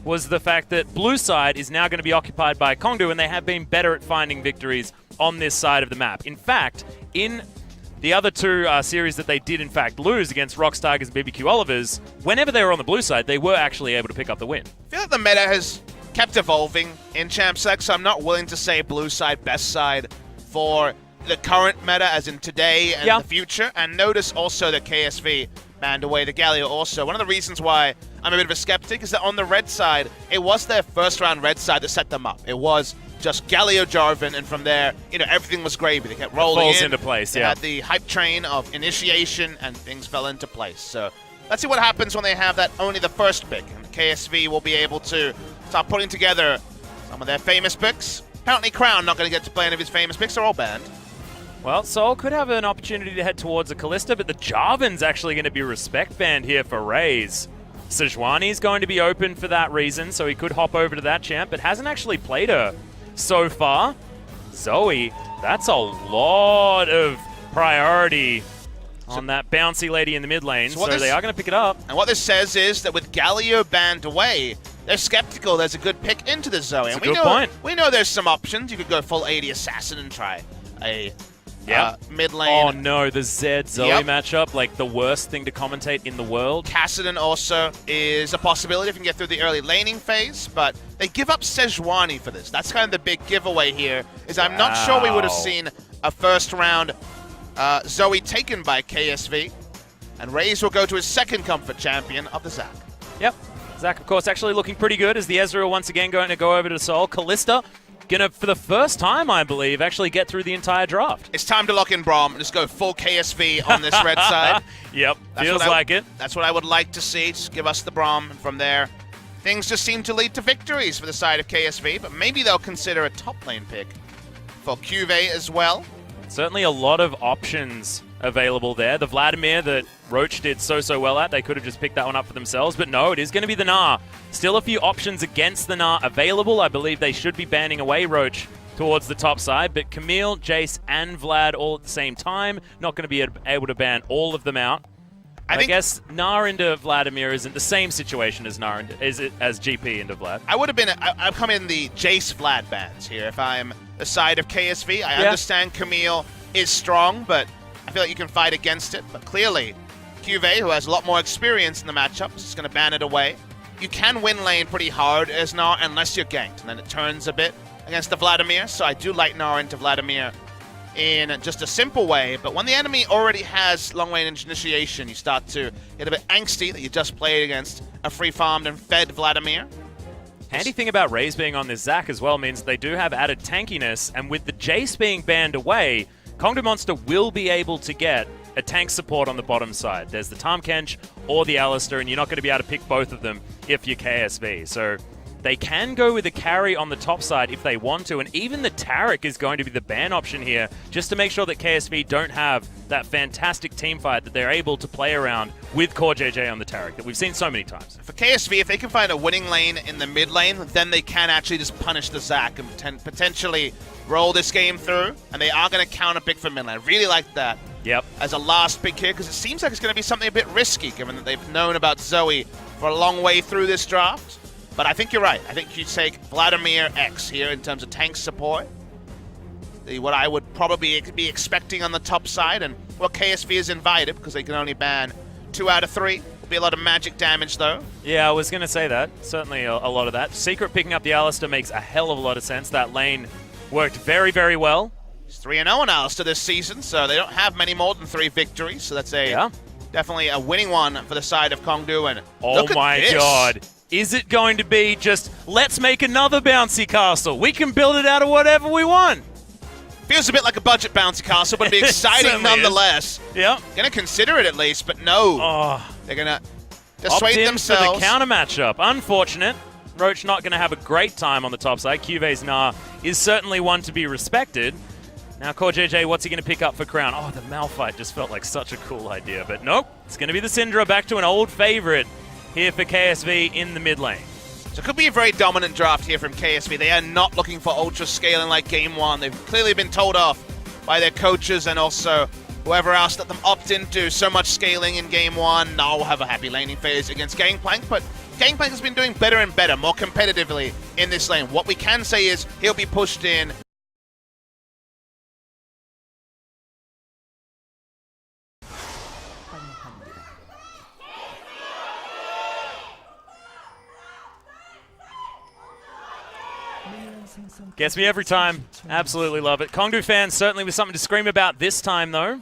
was the fact that blue side is now going to be occupied by Kongdoo, and they have been better at finding victories on this side of the map. In fact, in the other two series that they did, in fact, lose against Rocks Tigers and BBQ Olivers, whenever they were on the blue side, they were actually able to pick up the win. I feel like the meta has kept evolving in Champ Select, so I'm not willing to say blue side, best side for the current meta, as in today and the future. And notice also that KSV banned away the Galio also. One of the reasons why I'm a bit of a skeptic is that on the red side, it was their first round red side that set them up. It was just Galio Jarvan, and from there, everything was gravy. They kept rolling falls into place, They had the hype train of initiation, and things fell into place. So let's see what happens when they have that only the first pick. And KSV will be able to start putting together some of their famous picks. Apparently Crown not going to get to play any of his famous picks. They're all banned. Well, Sol could have an opportunity to head towards a Kalista, but the Jarvan's actually going to be respect banned here for Raze. Sejuani's going to be open for that reason, so he could hop over to that champ, but hasn't actually played her so far. Zoe, that's a lot of priority on that bouncy lady in the mid lane, so they are going to pick it up. And what this says is that with Galio banned away, they're skeptical there's a good pick into the Zoe. That's and a good point. We know there's some options. You could go full 80 Assassin and try a mid lane. Oh no, the Zed Zoe matchup, like the worst thing to commentate in the world. Kassadin also is a possibility if you can get through the early laning phase, but they give up Sejuani for this. That's kind of the big giveaway here, is I'm not sure we would have seen a first round Zoe taken by KSV, and Raze will go to his second comfort champion of the Zac. Yep, Zac of course actually looking pretty good as the Ezreal once again going to go over to Sol. Kalista gonna, for the first time, I believe, actually get through the entire draft. It's time to lock in Braum and just go full KSV on this red side. Yep, feels like it. That's what I would like to see. Just give us the Braum, and from there, things just seem to lead to victories for the side of KSV, but maybe they'll consider a top lane pick for QV as well. Certainly a lot of options available there. The Vladimir that Roach did so well at, they could have just picked that one up for themselves, but no, it is going to be the Gnar. Still a few options against the Gnar available. I believe they should be banning away Roach towards the top side, but Camille, Jace, and Vlad all at the same time. Not going to be able to ban all of them out. I guess Gnar into Vladimir isn't the same situation as as GP into Vlad. I'm coming in the Jace Vlad bans here if I'm the side of KSV. I understand Camille is strong, but I feel like you can fight against it. But clearly, QV, who has a lot more experience in the matchup, is just going to ban it away. You can win lane pretty hard as Gnar unless you're ganked, and then it turns a bit against the Vladimir. So I do like Gnar into Vladimir in just a simple way, but when the enemy already has long range initiation, you start to get a bit angsty that you just played against a free farmed and fed Vladimir. Handy thing about Raze being on this Zac as well means they do have added tankiness, and with the Jace being banned away, Kongdoo Monster will be able to get a tank support on the bottom side. There's the Tahm Kench or the Alistar, and you're not going to be able to pick both of them if you're KSV. So they can go with a carry on the top side if they want to, and even the Taric is going to be the ban option here, just to make sure that KSV don't have that fantastic team fight that they're able to play around with Core JJ on the Taric that we've seen so many times. For KSV, if they can find a winning lane in the mid lane, then they can actually just punish the Zac and potentially roll this game through, and they are going to counter pick for mid lane. I really like that as a last pick here, because it seems like it's going to be something a bit risky, given that they've known about Zoe for a long way through this draft. But I think you're right. I think you take Vladimir X here in terms of tank support. What I would probably be expecting on the top side, and what KSV is invited, because they can only ban 2 out of 3. Will be a lot of magic damage, though. Yeah, I was going to say that. Certainly a lot of that. Secret picking up the Alistar makes a hell of a lot of sense. That lane worked very, very well. It's 3-0 on Alistar this season, so they don't have many more than 3 victories. So that's definitely a winning one for the side of Kongdoo. And oh my god. Is it going to be just, let's make another bouncy castle? We can build it out of whatever we want. Feels a bit like a budget bouncy castle, but it'd be exciting nonetheless. Yeah. Gonna consider it at least, but no. They're gonna dissuade themselves. For the counter matchup. Unfortunate. Roach not gonna have a great time on the top side. QV's Gnar is certainly one to be respected. Now Core JJ, what's he gonna pick up for Crown? Oh, the Malphite just felt like such a cool idea, but nope. It's gonna be the Syndra, back to an old favorite here for KSV in the mid lane. So it could be a very dominant draft here from KSV. They are not looking for ultra scaling like Game 1. They've clearly been told off by their coaches and also whoever else let them opt into so much scaling in Game 1. Now we'll have a happy laning phase against Gangplank, but Gangplank has been doing better and better, more competitively in this lane. What we can say is he'll be pushed in. Gets me every time. Absolutely love it. Kongdoo fans certainly with something to scream about this time, though.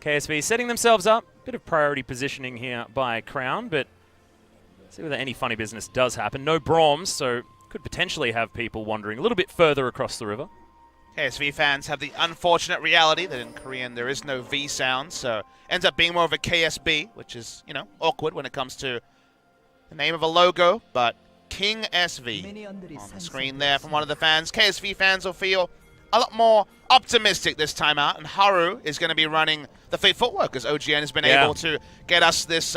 KSV setting themselves up. Bit of priority positioning here by Crown, but see whether any funny business does happen. No Brahms, so could potentially have people wandering a little bit further across the river. KSV fans have the unfortunate reality that in Korean there is no V sound, so ends up being more of a KSB, which is, you know, awkward when it comes to the name of a logo, but King SV on the screen there from one of the fans. KSV fans will feel a lot more optimistic this time out, and Haru is going to be running the Fleet Footwork as OGN has been able to get us this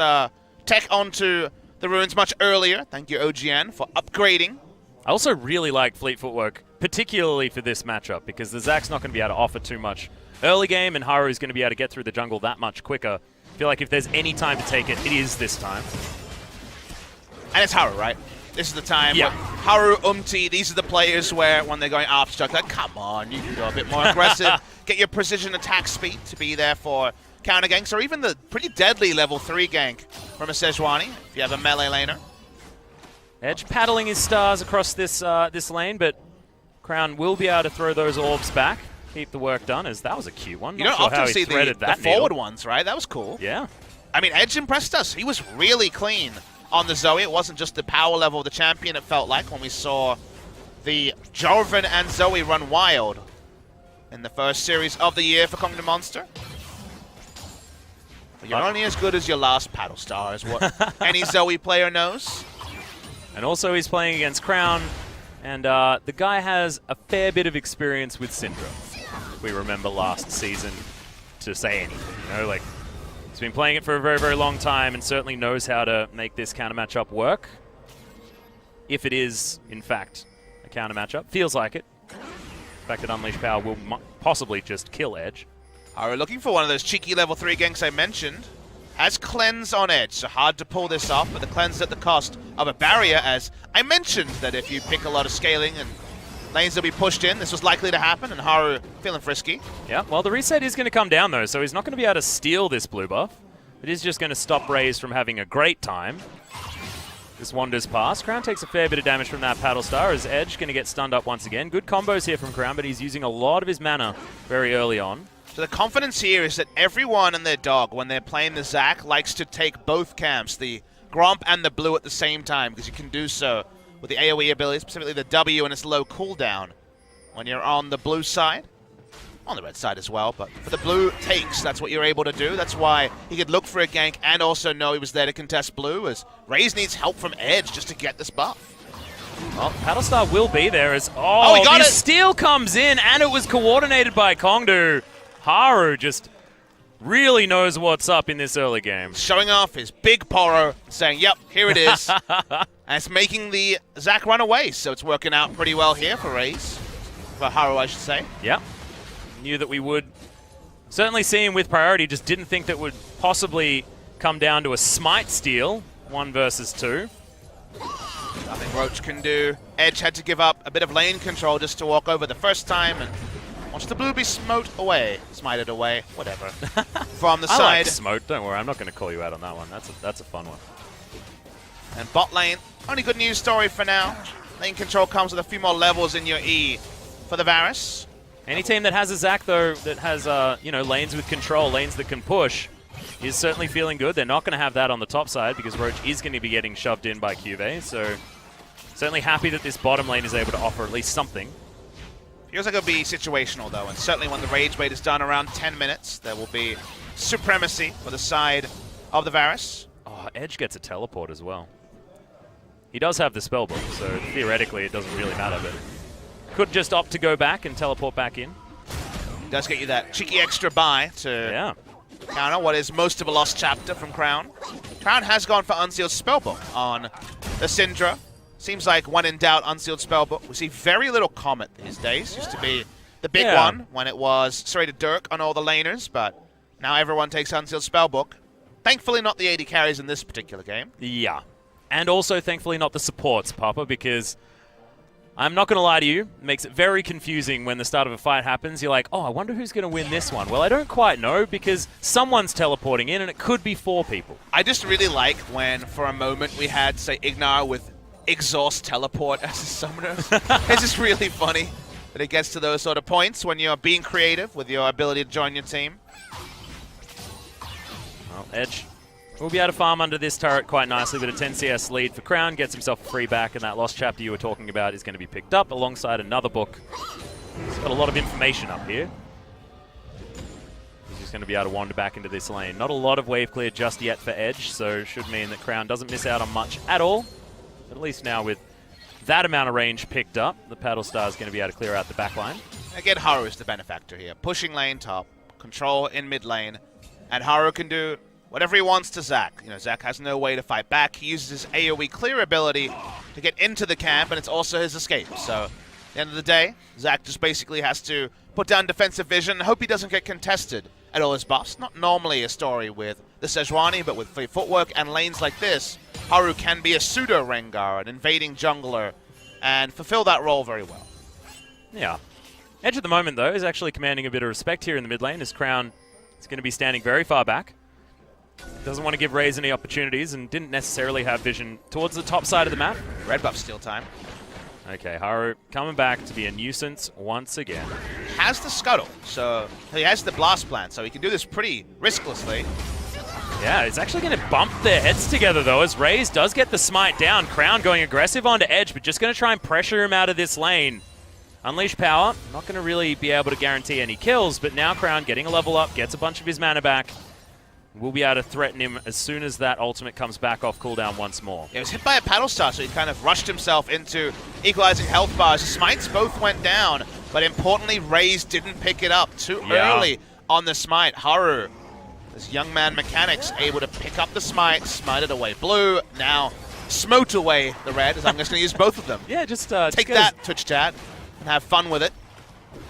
tech onto the ruins much earlier. Thank you, OGN, for upgrading. I also really like Fleet Footwork, particularly for this matchup, because the Zack's not going to be able to offer too much early game, and Haru is going to be able to get through the jungle that much quicker. I feel like if there's any time to take it, it is this time. And it's Haru, right? This is the time. Yeah. Haru, these are the players where when they're going after, like, come on, you can go a bit more aggressive. Get your precision attack speed to be there for counter ganks, or even the pretty deadly level 3 gank from a Sejuani, if you have a melee laner. Edge paddling his stars across this this lane, but Crown will be able to throw those orbs back. Keep the work done, as that was a cute one. You don't often see the forward ones, right? That was cool. Yeah. I mean, Edge impressed us. He was really clean on the Zoe. It wasn't just the power level of the champion, it felt like, when we saw the Jarvan and Zoe run wild in the first series of the year for Kongdoo Monster. But you're only as good as your last paddle star, is what any Zoe player knows. And also he's playing against Crown, and the guy has a fair bit of experience with Syndra. If we remember last season to say anything, you know, like, he's been playing it for a very, very long time and certainly knows how to make this counter matchup work. If it is, in fact, a counter matchup. Feels like it. The fact that Unleash Power will possibly just kill Edge. We're looking for one of those cheeky level 3 ganks I mentioned. Has Cleanse on Edge, so hard to pull this off, but the Cleanse at the cost of a barrier, as I mentioned that if you pick a lot of scaling and lanes will be pushed in, this was likely to happen, and Haru feeling frisky. Yeah, well, the reset is going to come down, though, so he's not going to be able to steal this blue buff. It is just going to stop Raze from having a great time. This wanders past. Crown takes a fair bit of damage from that paddle star, as Edge going to get stunned up once again. Good combos here from Crown, but he's using a lot of his mana very early on. So the confidence here is that everyone and their dog, when they're playing the Zac, likes to take both camps, the Gromp and the blue at the same time, because you can do so with the AoE ability, specifically the W and its low cooldown. When you're on the blue side, on the red side as well, but for the blue takes, that's what you're able to do. That's why he could look for a gank and also know he was there to contest blue, as Raze needs help from Edge just to get this buff. Well, Paddlestar will be there as, he got it! Steal comes in, and it was coordinated by Kongdoo. Haru just really knows what's up in this early game. Showing off his big poro, saying, yep, here it is. And it's making the Zac run away, so it's working out pretty well here for Raze. For Haru, I should say. Yep. Knew that we would certainly see him with priority, just didn't think that would possibly come down to a smite steal, 1 versus 2. Nothing Roach can do. Edge had to give up a bit of lane control just to walk over the first time, and watch the blue be smited away, whatever. From the side. I like smote, don't worry, I'm not going to call you out on that one. That's a fun one. And bot lane, only good news story for now. Lane control comes with a few more levels in your E for the Varus. Any team that has a Zac, though, that has you know, lanes with control, lanes that can push, is certainly feeling good. They're not going to have that on the top side because Roach is going to be getting shoved in by QV, so certainly happy that this bottom lane is able to offer at least something. Feels like it'll be situational, though, and certainly when the Rage Bait is done around 10 minutes, there will be supremacy for the side of the Varus. Oh, Edge gets a teleport as well. He does have the spellbook, so theoretically it doesn't really matter, but could just opt to go back and teleport back in. It does get you that cheeky extra buy to counter what is most of a lost chapter from Crown. Crown has gone for Unsealed Spellbook on the Syndra. Seems like when in doubt, Unsealed Spellbook. We see very little Comet these days. Used to be the big one when it was Serrated Dirk on all the laners, but now everyone takes Unsealed Spellbook. Thankfully not the AD carries in this particular game. Yeah. And also, thankfully, not the supports, Papa, because I'm not going to lie to you, it makes it very confusing when the start of a fight happens. You're like, oh, I wonder who's going to win this one. Well, I don't quite know because someone's teleporting in and it could be 4 people. I just really like when, for a moment, we had, say, Ignar with Exhaust Teleport as his summoner. It's just really funny that it gets to those sort of points when you're being creative with your ability to join your team. Well, Edge will be able to farm under this turret quite nicely with a 10 CS lead for Crown, gets himself a free back, and that lost chapter you were talking about is going to be picked up alongside another book. He's got a lot of information up here. He's just going to be able to wander back into this lane. Not a lot of wave clear just yet for Edge, so should mean that Crown doesn't miss out on much at all. But at least now with that amount of range picked up, the Paddle Star is going to be able to clear out the back line. Again, Haru is the benefactor here. Pushing lane top, control in mid lane, and Haru can do whatever he wants to Zac. You know, Zac has no way to fight back. He uses his AoE clear ability to get into the camp, and it's also his escape. So, at the end of the day, Zac just basically has to put down defensive vision and hope he doesn't get contested at all his buffs. Not normally a story with the Sejuani, but with free footwork and lanes like this, Haru can be a pseudo Rengar, an invading jungler, and fulfill that role very well. Yeah. Edge at the moment, though, is actually commanding a bit of respect here in the mid lane. His Crown is going to be standing very far back. Doesn't want to give Raze any opportunities and didn't necessarily have vision towards the top side of the map. Red buff steal time. Okay, Haru coming back to be a nuisance once again. Has the scuttle, so he has the blast plant, so he can do this pretty risklessly. Yeah, it's actually going to bump their heads together, though, as Raze does get the smite down. Crown going aggressive onto Edge, but just going to try and pressure him out of this lane. Unleash power, not going to really be able to guarantee any kills, but now Crown getting a level up, gets a bunch of his mana back. We'll be able to threaten him as soon as that ultimate comes back off cooldown once more. He was hit by a paddle star, so he kind of rushed himself into equalizing health bars. The smites both went down, but importantly, Raze didn't pick it up too early on the smite. Haru, this young man mechanics, able to pick up the smite, smite it away blue, now smote away the red, as I'm just going to use both of them. Yeah, just take that, Twitch chat, and have fun with it.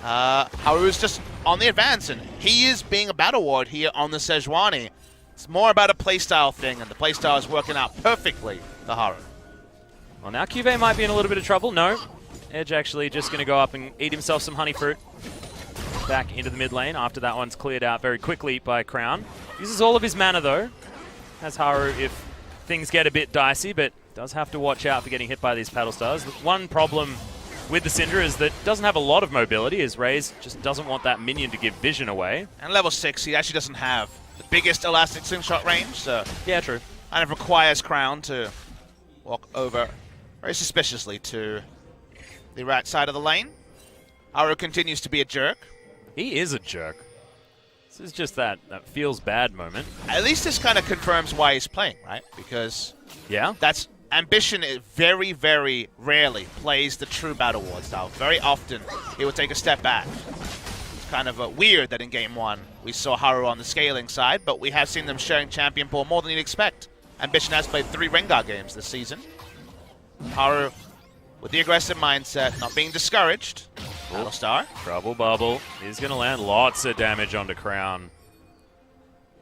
Haru's just on the advance, and he is being a battle ward here on the Sejuani. It's more about a playstyle thing, and the playstyle is working out perfectly for Haru. Well, now QV might be in a little bit of trouble. No. Edge actually just going to go up and eat himself some honey fruit. Back into the mid lane after that one's cleared out very quickly by Crown. Uses all of his mana, though. Has Haru if things get a bit dicey, but does have to watch out for getting hit by these paddle stars. The one problem with the Syndra is that it doesn't have a lot of mobility, as Raze just doesn't want that minion to give vision away. And level 6, he actually doesn't have the biggest elastic slingshot range, so yeah, true. Kind of requires Crown to walk over very suspiciously to the right side of the lane. Haru continues to be a jerk. He is a jerk. This is just that feels bad moment. At least this kind of confirms why he's playing, right? Because that's Ambition is very, very rarely plays the true Battle Ward style. Very often, he will take a step back. It's kind of weird that in Game 1 we saw Haru on the scaling side, but we have seen them sharing champion pool more than you'd expect. Ambition has played 3 Rengar games this season. Haru, with the aggressive mindset, not being discouraged. Battle Star. Trouble bubble. He's going to land lots of damage onto Crown.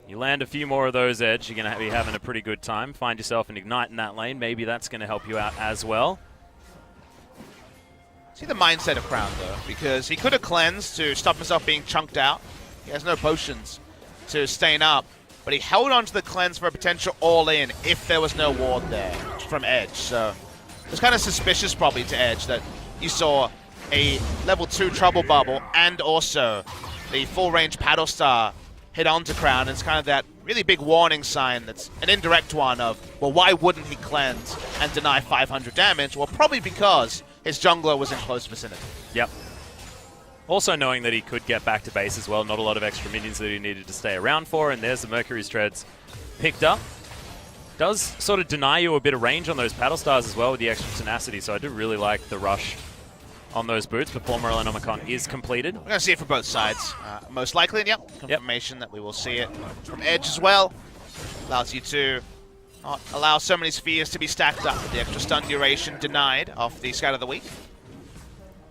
You land a few more of those, Edge, you're going to be having a pretty good time. Find yourself an Ignite in that lane. Maybe that's going to help you out as well. See the mindset of Crown, though, because he could have cleansed to stop himself being chunked out. He has no potions to stain up, but he held on to the cleanse for a potential all-in if there was no ward there from Edge. So it's kind of suspicious probably to Edge that you saw a level 2 Trouble Bubble and also the full-range Paddle Star hit onto Crown. It's kind of that really big warning sign that's an indirect one of, well, why wouldn't he cleanse and deny 500 damage? Well, probably because his jungler was in close vicinity. Yep. Also knowing that he could get back to base as well, not a lot of extra minions that he needed to stay around for, and there's the Mercury's Treads picked up. Does sort of deny you a bit of range on those Paddle Stars as well with the extra tenacity, so I do really like the rush on those boots before Morellonomicon is completed. We're going to see it from both sides, most likely, and confirmation that we will see it from Edge as well. Allows you to not allow so many spheres to be stacked up with the extra stun duration denied off the Scout of the Week.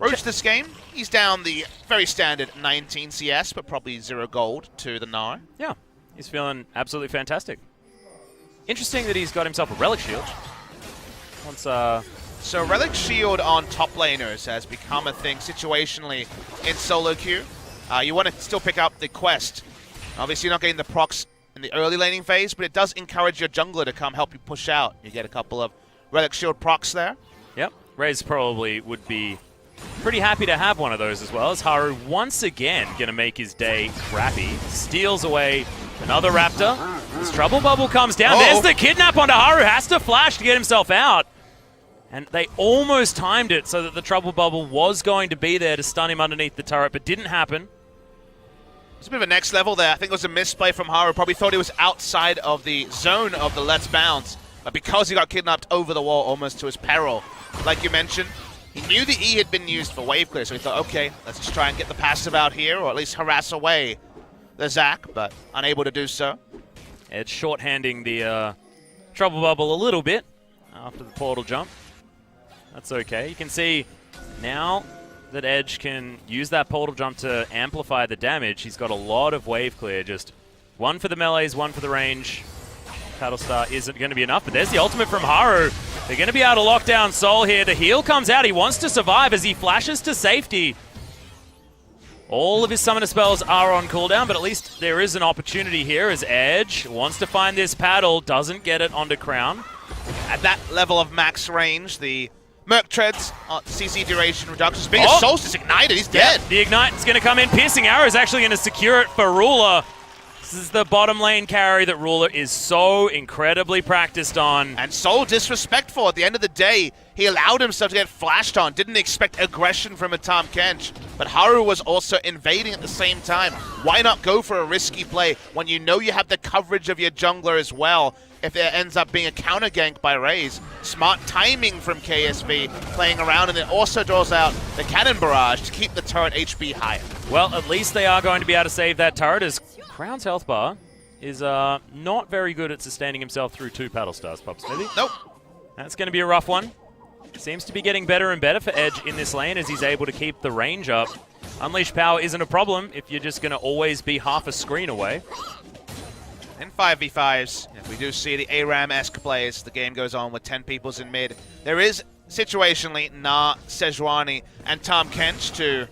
Roach this game, he's down the very standard 19 CS, but probably 0 gold to the Gnar. Yeah, he's feeling absolutely fantastic. Interesting that he's got himself a Relic Shield. So Relic Shield on top laners has become a thing situationally in solo queue. You want to still pick up the quest. Obviously, you're not getting the procs in the early laning phase, but it does encourage your jungler to come help you push out. You get a couple of Relic Shield procs there. Yep, Raze probably would be pretty happy to have one of those as well, as Haru once again going to make his day crappy. Steals away another Raptor. This Trouble Bubble comes down. There's the kidnap onto Haru. Has to flash to get himself out. And they almost timed it so that the Trouble Bubble was going to be there to stun him underneath the turret, but didn't happen. It's a bit of a next level there. I think it was a misplay from Haru. Probably thought he was outside of the zone of the Let's Bounce. But because he got kidnapped over the wall almost to his peril, like you mentioned, he knew the E had been used for wave clear, so he thought, okay, let's just try and get the passive out here, or at least harass away the Zac, but unable to do so. It's shorthanding the Trouble Bubble a little bit after the portal jump. That's okay. You can see now that Edge can use that portal jump to amplify the damage. He's got a lot of wave clear. Just one for the melees, one for the range. Battlestar isn't going to be enough, but there's the ultimate from Haru. They're going to be able to lock down Sol here. The heal comes out. He wants to survive as he flashes to safety. All of his summoner spells are on cooldown, but at least there is an opportunity here as Edge wants to find this paddle, doesn't get it onto Crown. At that level of max range, the Merc Treads, CC duration reduction. Speaking of Solstice ignited, he's dead. The Ignite is going to come in. Piercing Arrow is actually going to secure it for Ruler. This is the bottom lane carry that Ruler is so incredibly practiced on. And so disrespectful. At the end of the day, he allowed himself to get flashed on. Didn't expect aggression from a Tahm Kench. But Haru was also invading at the same time. Why not go for a risky play when you know you have the coverage of your jungler as well? If it ends up being a counter gank by Raze. Smart timing from KSV playing around, and it also draws out the cannon barrage to keep the turret HP higher. Well, at least they are going to be able to save that turret, as Crown's health bar is not very good at sustaining himself through 2 Paddle Stars, Pops Maybe. Nope. That's going to be a rough one. Seems to be getting better and better for Edge in this lane as he's able to keep the range up. Unleash power isn't a problem if you're just going to always be half a screen away. In 5v5s, if we do see the ARAM-esque plays, the game goes on with 10 peoples in mid. There is, situationally, Na, Sejuani, and Tahm Kench to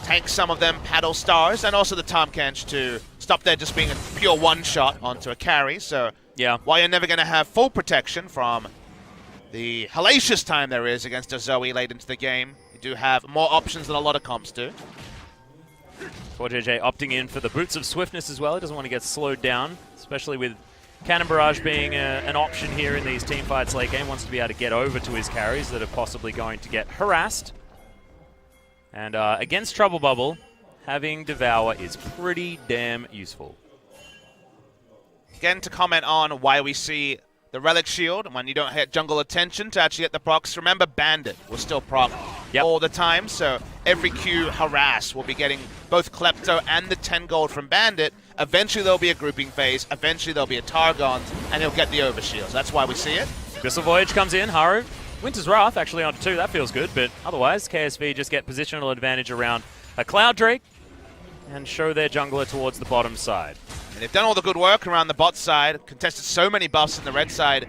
tank some of them Paddle Stars, and also the Tahm Kench to stop there just being a pure one-shot onto a carry. So, yeah, while you're never going to have full protection from the hellacious time there is against a Zoe late into the game, you do have more options than a lot of comps do. 4JJ opting in for the Boots of Swiftness as well. He doesn't want to get slowed down, especially with Cannon Barrage being an option here in these teamfights late game. Wants to be able to get over to his carries that are possibly going to get harassed. And against Trouble Bubble, having Devour is pretty damn useful. Again, to comment on why we see the Relic Shield, and when you don't hit jungle attention to actually get the procs, remember Bandit will still proc all the time, so every Q harass will be getting both Klepto and the 10 gold from Bandit. Eventually there'll be a grouping phase, eventually there'll be a Targon, and he'll get the overshields. That's why we see it. Abyssal Voyage comes in, Haru. Winter's Wrath actually onto 2, that feels good, but otherwise KSV just get positional advantage around a Cloud Drake and show their jungler towards the bottom side. And they've done all the good work around the bot side, contested so many buffs in the red side.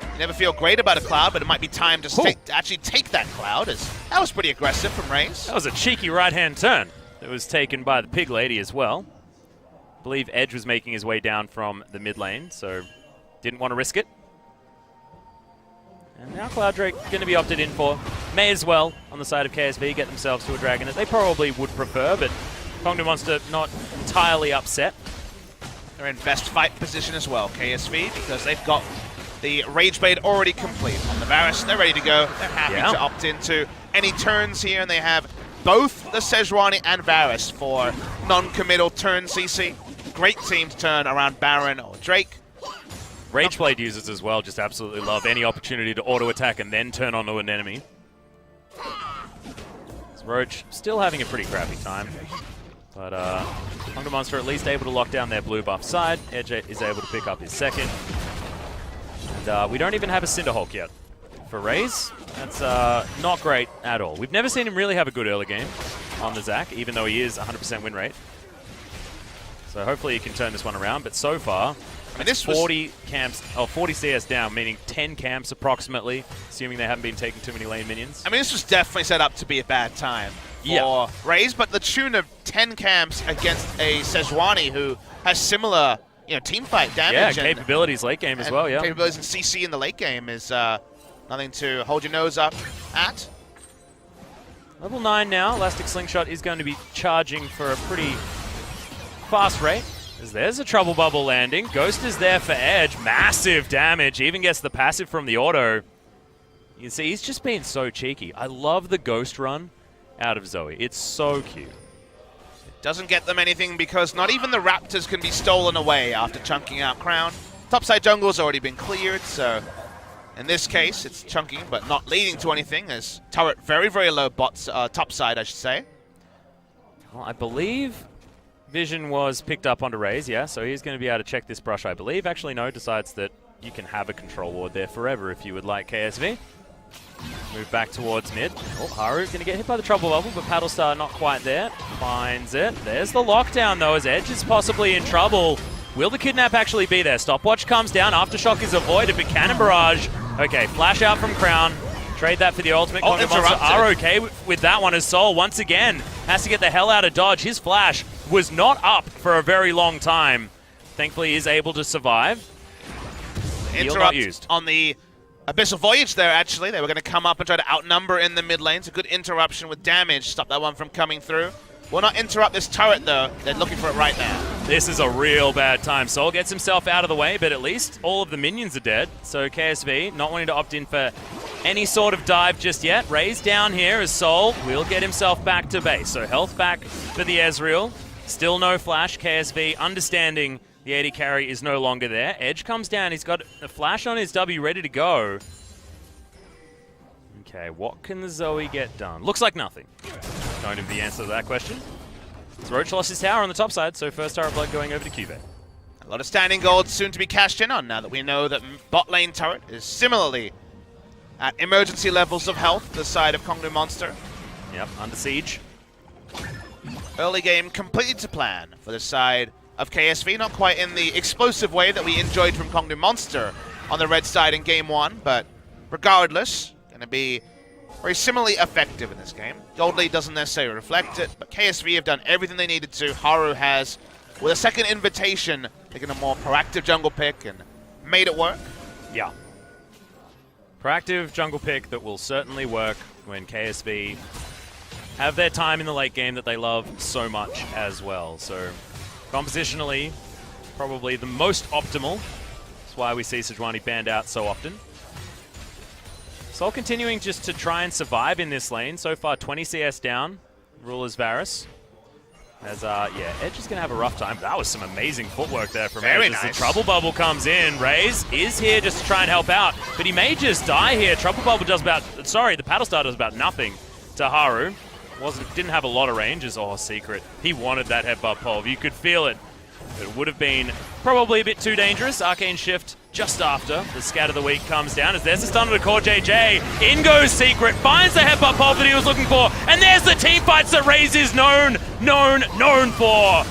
You never feel great about a Cloud, but it might be time to actually take that Cloud. That was pretty aggressive from Raze. That was a cheeky right-hand turn that was taken by the Pig Lady as well. I believe Edge was making his way down from the mid lane, so didn't want to risk it. And now Cloud Drake going to be opted in for. May as well, on the side of KSV, get themselves to a Dragon that they probably would prefer, but Kongdoo Monster not entirely upset. They're in best fight position as well, KSV, because they've got the Rage Blade already complete on the Varus. They're ready to go. They're happy to opt into any turns here, and they have both the Sejuani and Varus for non-committal turn CC. Great team to turn around Baron or Drake. Rageblade users as well just absolutely love any opportunity to auto-attack and then turn onto an enemy. Roach still having a pretty crappy time. But Kongdoo Monster at least able to lock down their blue buff side. Edge is able to pick up his second. And we don't even have a Cinderhulk yet. For Raze, that's not great at all. We've never seen him really have a good early game on the Zac, even though he is 100% win rate. So hopefully he can turn this one around. But so far, I mean, this 40 camps, 40 CS down, meaning 10 camps approximately, assuming they haven't been taking too many lane minions. I mean, this was definitely set up to be a bad time for Raze, but the tune of 10 camps against a Sejuani who has similar, team fight damage. Yeah, capabilities late game as well, yeah. Capabilities in CC in the late game is nothing to hold your nose up at. Level 9 now. Elastic Slingshot is going to be charging for a pretty fast rate. As there's a Trouble Bubble landing. Ghost is there for Edge. Massive damage. Even gets the passive from the auto. You can see he's just being so cheeky. I love the Ghost run out of Zoe. It's so cute. It doesn't get them anything because not even the Raptors can be stolen away after chunking out Crown. Topside jungle's already been cleared, so in this case it's chunking but not leading to anything as turret very, very low bots, topside I should say. Well, I believe Vision was picked up onto Raze, yeah, so he's going to be able to check this brush, I believe. Actually, no, decides that you can have a control ward there forever if you would like, KSV. Move back towards mid. Oh, Haru going to get hit by the Trouble Bubble, but Paddlestar not quite there. Finds it. There's the lockdown, though, as Edge is possibly in trouble. Will the Kidnap actually be there? Stopwatch comes down. Aftershock is avoided, but Cannon Barrage. Okay, flash out from Crown. Trade that for the ultimate. Kongdoo Monster are okay with that one as Soul, once again, has to get the hell out of dodge. His flash was not up for a very long time. Thankfully, he is able to survive. Heal not used. On the Abyssal Voyage there, actually. They were going to come up and try to outnumber in the mid lane. It's a good interruption with damage. Stop that one from coming through. Will not interrupt this turret, though. They're looking for it right now. This is a real bad time. Soul gets himself out of the way, but at least all of the minions are dead. So KSV not wanting to opt in for any sort of dive just yet. Raze down here as Soul will get himself back to base. So health back for the Ezreal. Still no flash. KSV understanding the AD carry is no longer there. Edge comes down. He's got a flash on his W ready to go. Okay, what can the Zoe get done? Looks like nothing. Don't have the answer to that question. So Roach lost his tower on the top side, so first Tower of Blood going over to QV. A lot of standing gold soon to be cashed in on now that we know that bot lane turret is similarly at emergency levels of health, the side of Kongdoo Monster. Yep, under siege. Early game completely to plan for the side of KSV, not quite in the explosive way that we enjoyed from Kongdoo Monster on the red side in game one, but regardless, going to be very similarly effective in this game. Gold lead doesn't necessarily reflect it, but KSV have done everything they needed to. Haru has, with a second invitation, taken a more proactive jungle pick and made it work. Yeah. Proactive jungle pick that will certainly work when KSV have their time in the late game that they love so much as well. So compositionally, probably the most optimal. That's why we see Sejuani banned out so often. Soul continuing just to try and survive in this lane. So far, 20 CS down. Ruler's Varus. As, yeah, Edge is going to have a rough time. That was some amazing footwork there from Edge. Nice. As the Trouble Bubble comes in. Raze is here just to try and help out, but he may just die here. Trouble Bubble does about, sorry, the Paddlestar does about nothing to Haru. Didn't have a lot of ranges. Oh, secret. He wanted that headbutt pulve. You could feel it. It would have been probably a bit too dangerous. Arcane Shift just after the Scat of the Week comes down. As there's a stun to Core JJ. In goes Secret. Finds the headbutt pulve that he was looking for. And there's the team fights that Raze is known for.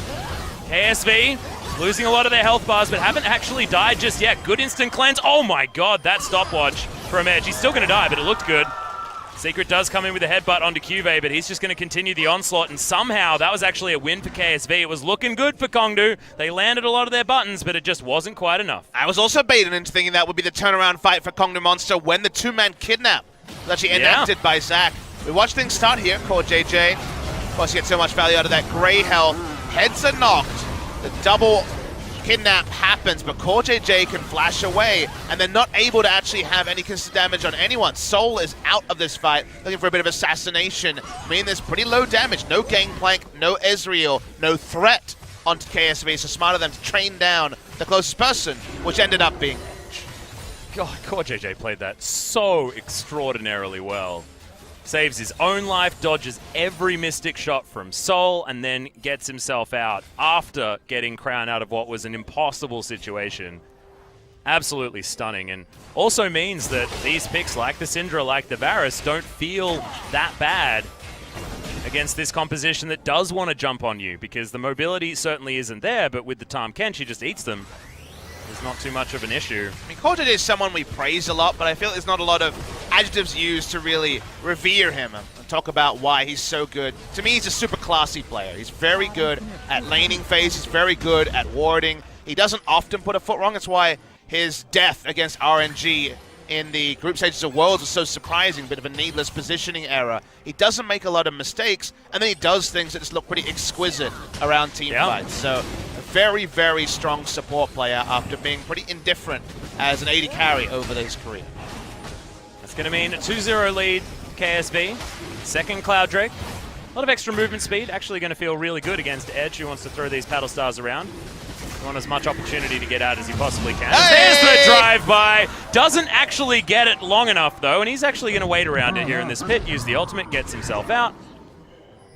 KSV losing a lot of their health bars, but haven't actually died just yet. Good instant cleanse. Oh my god, that stopwatch from Edge. He's still going to die, but it looked good. Secret does come in with a headbutt onto QV, but he's just going to continue the onslaught, and somehow that was actually a win for KSV. It was looking good for Kongdoo. They landed a lot of their buttons, but it just wasn't quite enough. I was also baited into thinking that would be the turnaround fight for Kongdoo Monster when the two-man kidnap was actually enacted by Zach. We watch things start here. Core JJ, of course, you get so much value out of that gray health. Heads are knocked. The double kidnap happens, but Core JJ can flash away, and they're not able to actually have any consistent damage on anyone. Soul is out of this fight, looking for a bit of assassination. I mean, there's pretty low damage. No Gangplank, no Ezreal, no threat onto KSV, so smart of them to train down the closest person, which ended up being Edge. God, Core JJ played that so extraordinarily well. Saves his own life, dodges every Mystic shot from Soul, and then gets himself out after getting Crown out of what was an impossible situation. Absolutely stunning, and also means that these picks like the Syndra, like the Varus, don't feel that bad against against this composition that does want to jump on you, because the mobility certainly isn't there, but with the Tahm Kench, he just eats them. There's not too much of an issue. I mean, Kongdoo is someone we praise a lot, but I feel there's not a lot of adjectives used to really revere him and talk about why he's so good. To me, he's a super classy player. He's very good at laning phase. He's very good at warding. He doesn't often put a foot wrong. That's why his death against RNG in the group stages of Worlds was so surprising, bit of a needless positioning error. He doesn't make a lot of mistakes, and then he does things that just look pretty exquisite around team fights. So a very, very strong support player after being pretty indifferent as an AD carry over his career. That's going to mean a 2-0 lead, KSV. Second Cloud Drake. A lot of extra movement speed, actually going to feel really good against Edge, who wants to throw these paddle stars around. You want as much opportunity to get out as he possibly can. There's the drive-by. Doesn't actually get it long enough, though, and he's actually going to wait around it here in this pit, use the ultimate, gets himself out.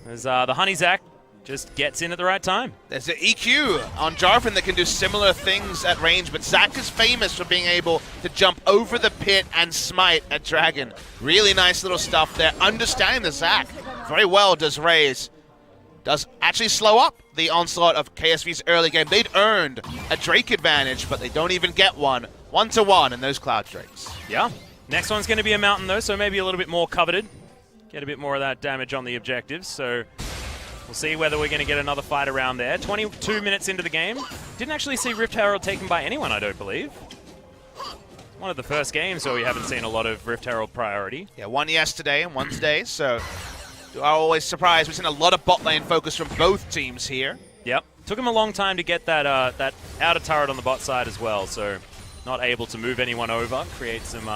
As the Honey Zac just gets in at the right time. There's an EQ on Jarvan that can do similar things at range, but Zac is famous for being able to jump over the pit and smite at Dragon. Really nice little stuff there. Understanding the Zac very well does Raze. Does actually slow up the onslaught of KSV's early game. They'd earned a Drake advantage, but they don't even get one. 1-1 in those Cloud Drakes. Yeah. Next one's going to be a mountain, though, so maybe a little bit more coveted. Get a bit more of that damage on the objectives, so we'll see whether we're going to get another fight around there. 22 minutes into the game. Didn't actually see Rift Herald taken by anyone, I don't believe. One of the first games where we haven't seen a lot of Rift Herald priority. Yeah, one yesterday and one today, so are always surprised. We've seen a lot of bot lane focus from both teams here. Yep. Took him a long time to get that that outer turret on the bot side as well, so not able to move anyone over, create some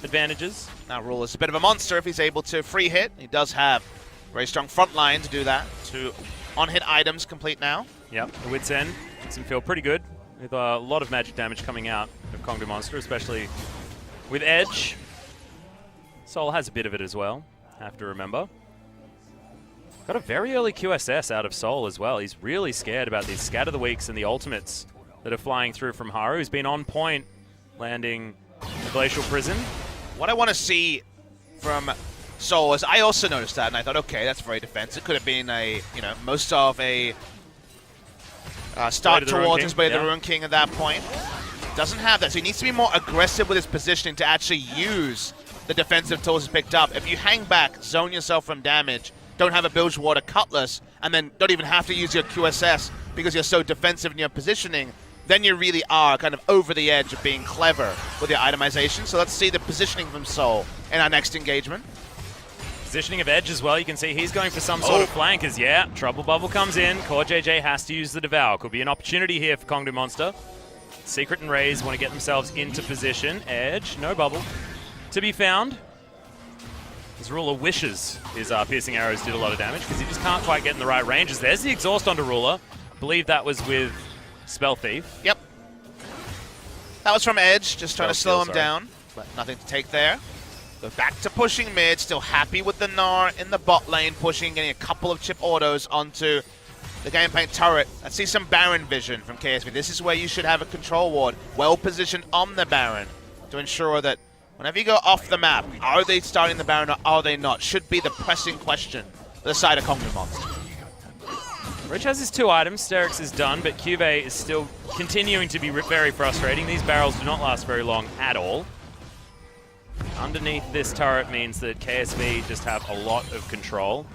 advantages. Now Rule is a bit of a monster if he's able to free hit. He does have very strong front line to do that. 2 on-hit items complete now. Yep, the Wit's End makes him feel pretty good with a lot of magic damage coming out of Kongdoo Monster, especially with Edge. Soul has a bit of it as well, have to remember. Got a very early QSS out of Soul as well. He's really scared about these Scatter the Weaks and the ultimates that are flying through from Haru. He's been on point, landing the Glacial Prison. What I want to see from Soul is, I also noticed that, and I thought, okay, that's very defensive. Could have been a, most of a start towards his Blade of the Ruin King at that point. Doesn't have that, so he needs to be more aggressive with his positioning to actually use the defensive tools he's picked up. If you hang back, zone yourself from damage, don't have a Bilge Water Cutlass, and then don't even have to use your QSS because you're so defensive in your positioning, then you really are kind of over the edge of being clever with your itemization. So let's see the positioning from Soul in our next engagement. Positioning of Edge as well, you can see he's going for some sort of flank as, Trouble Bubble comes in. Core JJ has to use the Devour. Could be an opportunity here for Kongdoo Monster. Secret and Raze want to get themselves into position. Edge, no bubble to be found. His Ruler wishes his piercing arrows did a lot of damage because he just can't quite get in the right ranges. There's the exhaust onto Ruler. I believe that was with Spell Thief. Yep. That was from Edge, just trying to slow him down. But nothing to take there. Go back to pushing mid, still happy with the Gnar in the bot lane, pushing, getting a couple of chip autos onto the Gangplank turret. Let's see some Baron vision from KSV. This is where you should have a control ward well positioned on the Baron to ensure that whenever you go off the map, are they starting the Baron or are they not? Should be the pressing question for the side of Kongdoo Monster. Rich has his 2 items. Sterix is done, but Cuvée is still continuing to be very frustrating. These barrels do not last very long at all. Underneath this turret means that KSV just have a lot of control.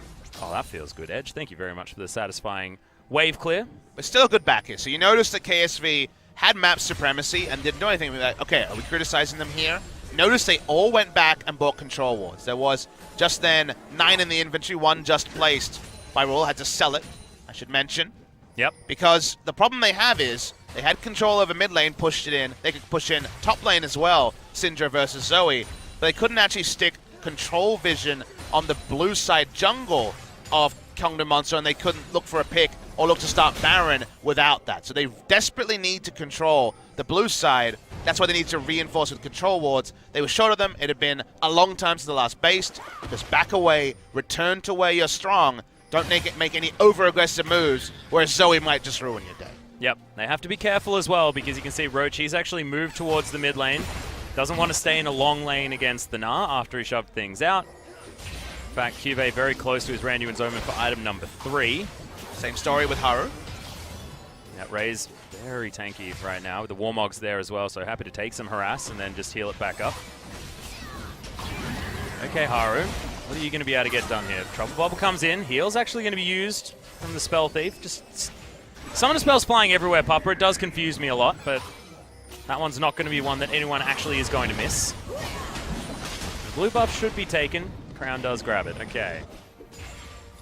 Oh, that feels good, Edge. Thank you very much for the satisfying wave clear. But still a good back here. So you notice that KSV had map supremacy and didn't do anything with that. Okay, are we criticizing them here? Notice they all went back and bought control wards. There was just then 9 in the inventory, 1 just placed by Rule. Had to sell it, I should mention. Yep. Because the problem they have is they had control over mid lane, pushed it in. They could push in top lane as well, Syndra versus Zoe. But they couldn't actually stick control vision on the blue side jungle of Kongdoo Monster, and they couldn't look for a pick or look to start Baron without that. So they desperately need to control the blue side. That's why they need to reinforce with control wards. They were short of them. It had been a long time since the last based. Just back away, return to where you're strong. Don't make any over-aggressive moves where Zoe might just ruin your day. Yep, they have to be careful as well because you can see Roach, he's actually moved towards the mid lane. Doesn't want to stay in a long lane against the Gnar after he shoved things out. fact, QV very close to his Randuin's Omen for item number 3. Same story with Haru. That Ray's very tanky right now with the Warmogs there as well, so happy to take some harass and then just heal it back up. Okay, Haru, what are you going to be able to get done here? Trouble Bubble comes in. Heal's actually going to be used from the Spell Thief. Just summon spells flying everywhere, Pupper. It does confuse me a lot, but that one's not going to be one that anyone actually is going to miss. The blue buff should be taken. Crown does grab it. Okay.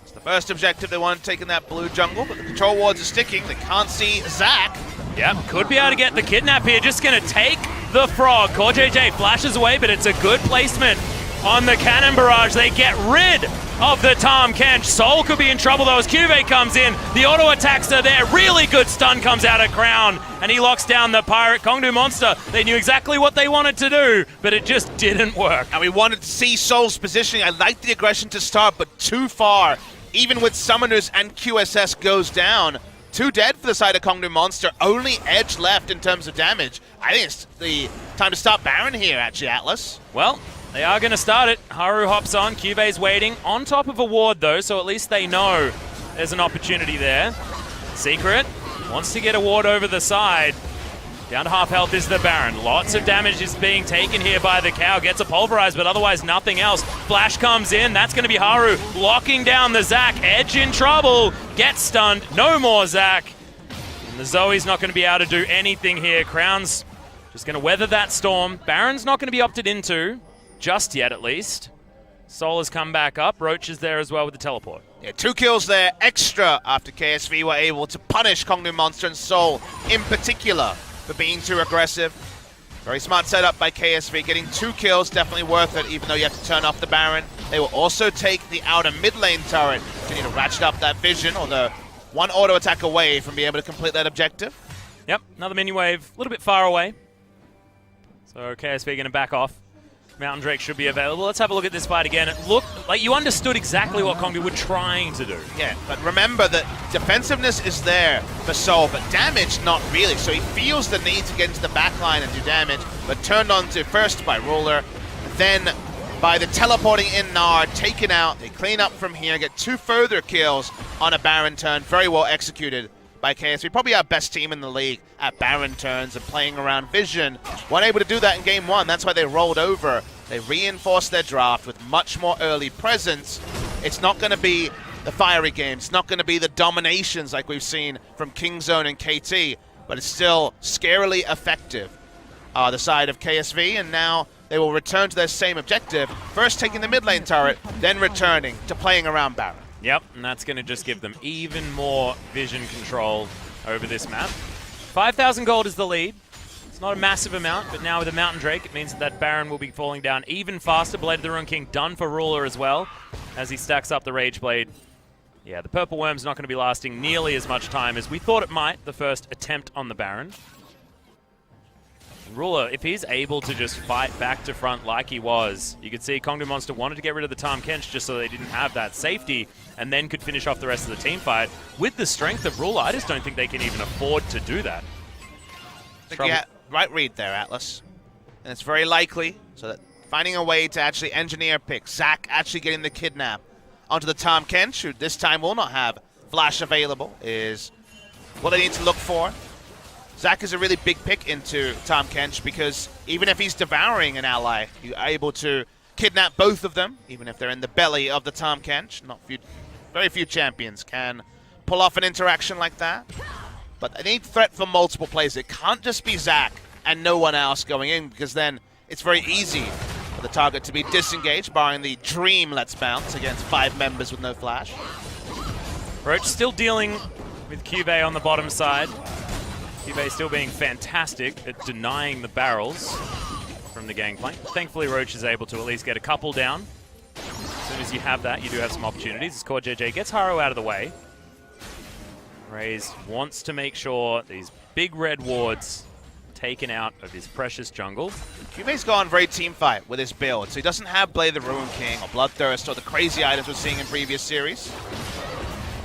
It's the first objective they want, taking that blue jungle, but the control wards are sticking. They can't see Zac. Yep, could be able to get the kidnap here. Just going to take the frog. KSV flashes away, but it's a good placement on the cannon barrage. They get rid of the Tahm Kench. Soul could be in trouble though as QV comes in. The auto attacks are there. Really good stun comes out of Crown, and he locks down the Pirate. Kongdoo Monster, they knew exactly what they wanted to do, but it just didn't work. And we wanted to see Soul's positioning. I like the aggression to start, but too far. Even with Summoners and QSS goes down. 2 dead for the side of Kongdoo Monster. Only Edge left in terms of damage. I think it's the time to start Baron here, actually, Atlas. Well, they are going to start it. Haru hops on. QV's waiting. On top of a ward, though, so at least they know there's an opportunity there. Secret wants to get a ward over the side. Down to half health is the Baron. Lots of damage is being taken here by the Cow. Gets a pulverize, but otherwise nothing else. Flash comes in. That's going to be Haru locking down the Zac. Edge in trouble. Gets stunned. No more Zac. And the Zoe's not going to be able to do anything here. Crown's just going to weather that storm. Baron's not going to be opted into. Just yet, at least. Soul has come back up. Roach is there as well with the teleport. Yeah, 2 kills there extra after KSV were able to punish Kongdoo Monster and Soul in particular for being too aggressive. Very smart setup by KSV. Getting 2 kills, definitely worth it, even though you have to turn off the Baron. They will also take the outer mid lane turret. Continue to ratchet up that vision, although 1 auto attack away from being able to complete that objective. Yep, another mini wave, a little bit far away. So KSV going to back off. Mountain Drake should be available. Let's have a look at this fight again. It looked like you understood exactly what Kongdoo were trying to do. Yeah, but remember that defensiveness is there for Soul, but damage not really. So he feels the need to get into the back line and do damage, but turned on to first by Ruler, then by the teleporting in Nard, taken out. They clean up from here, get 2 further kills on a Baron turn. Very well executed by KSV. Probably our best team in the league at Baron turns and playing around Vision. Weren't able to do that in game 1. That's why they rolled over. They reinforced their draft with much more early presence. It's not going to be the fiery games. It's not going to be the dominations like we've seen from Kingzone and KT, but it's still scarily effective. The side of KSV, and now they will return to their same objective. First taking the mid lane turret, then returning to playing around Baron. Yep, and that's going to just give them even more vision control over this map. 5,000 gold is the lead. It's not a massive amount, but now with the Mountain Drake, it means that Baron will be falling down even faster. Blade of the Ruin King done for Ruler as well, as he stacks up the Rage Blade. Yeah, the Purple Worm's not going to be lasting nearly as much time as we thought it might, the first attempt on the Baron. Ruler, if he's able to just fight back to front like he was, you could see Kongdoo Monster wanted to get rid of the Tahm Kench just so they didn't have that safety and then could finish off the rest of the team fight. With the strength of Ruler, I just don't think they can even afford to do that. Yeah, right read there, Atlas. And it's very likely, so that finding a way to actually engineer pick, Zac actually getting the kidnap onto the Tahm Kench, who this time will not have flash available, is what they need to look for. Zac is a really big pick into Tahm Kench because even if he's devouring an ally, you're able to kidnap both of them, even if they're in the belly of the Tahm Kench. Very few champions can pull off an interaction like that. But they need threat from multiple players. It can't just be Zac and no one else going in, because then it's very easy for the target to be disengaged, barring the dream Let's Bounce against 5 members with no flash. Roach still dealing with QV on the bottom side. QV still being fantastic at denying the barrels from the gangplank. Thankfully, Roach is able to at least get a couple down. As soon as you have that, you do have some opportunities. As KSV gets Haru out of the way. Raze wants to make sure these big red wards taken out of his precious jungle. QV's gone very team fight with his build, so he doesn't have Blade of the Ruin King or Bloodthirst or the crazy items we're seeing in previous series.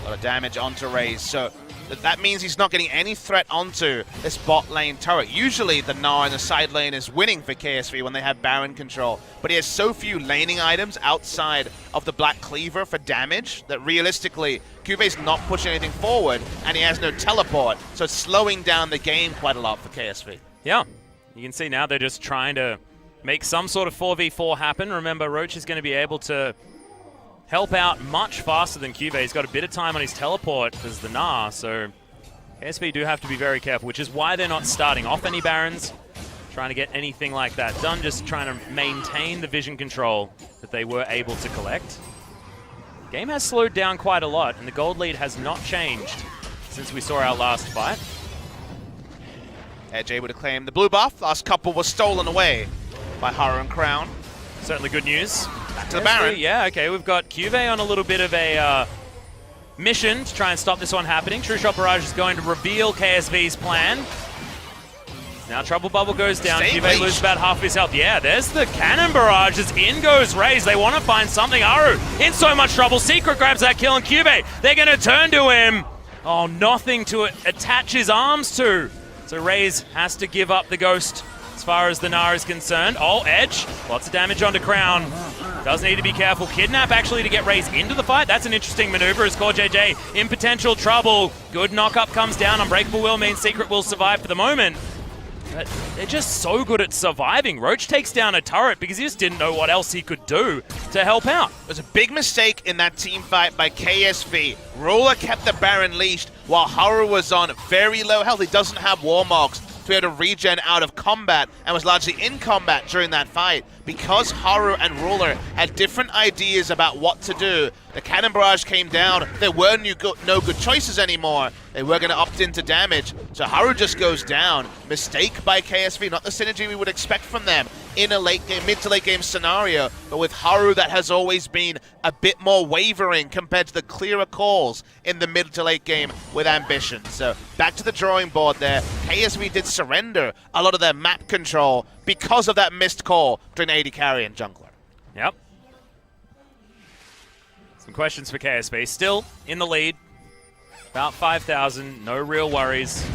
A lot of damage onto Raze, so That means he's not getting any threat onto this bot lane turret. Usually the Gnar in the side lane is winning for KSV when they have Baron control, but he has so few laning items outside of the Black Cleaver for damage that realistically Cube's not pushing anything forward, and he has no teleport, so it's slowing down the game quite a lot for KSV. Yeah, you can see now they're just trying to make some sort of 4v4 happen. Remember, Roach is going to be able to help out much faster than Cube. He's got a bit of time on his teleport as the Gnar, so KSV do have to be very careful, which is why they're not starting off any Barons, trying to get anything like that done, just trying to maintain the vision control that they were able to collect. The game has slowed down quite a lot, and the gold lead has not changed since we saw our last fight. Edge able to claim the blue buff. Last couple was stolen away by Haru and Crown. Certainly good news. Back to the Baron. Yeah, okay, we've got Cube on a little bit of a mission to try and stop this one happening. True Shot Barrage is going to reveal KSV's plan. Now Trouble Bubble goes down. Cube loses about half of his health. Yeah, there's the Cannon Barrage as in goes Raze. They want to find something. Haru in so much trouble. Secret grabs that kill, and Cube, they're going to turn to him. Oh, nothing to attach his arms to. So Raze has to give up the Ghost as far as the Gnar is concerned. Oh, Edge. Lots of damage onto Crown. Does need to be careful. Kidnap actually to get Raze into the fight. That's an interesting maneuver as Core JJ in potential trouble. Good knock-up comes down. Unbreakable Will means Secret will survive for the moment. But they're just so good at surviving. Roach takes down a turret because he just didn't know what else he could do to help out. It was a big mistake in that team fight by KSV. Ruler kept the Baron leashed while Haru was on very low health. He doesn't have Warmogs to be able to regen out of combat and was largely in combat during that fight. Because Haru and Ruler had different ideas about what to do, the Cannon Barrage came down. There were no good choices anymore. They were going to opt into damage. So Haru just goes down. Mistake by KSV, not the synergy we would expect from them in a late game, mid to late game scenario, but with Haru that has always been a bit more wavering compared to the clearer calls in the mid to late game with Ambition. So back to the drawing board there. KSV did surrender a lot of their map control because of that missed call between AD Carry and Jungler. Yep. Some questions for KSV. Still in the lead. About 5,000. No real worries.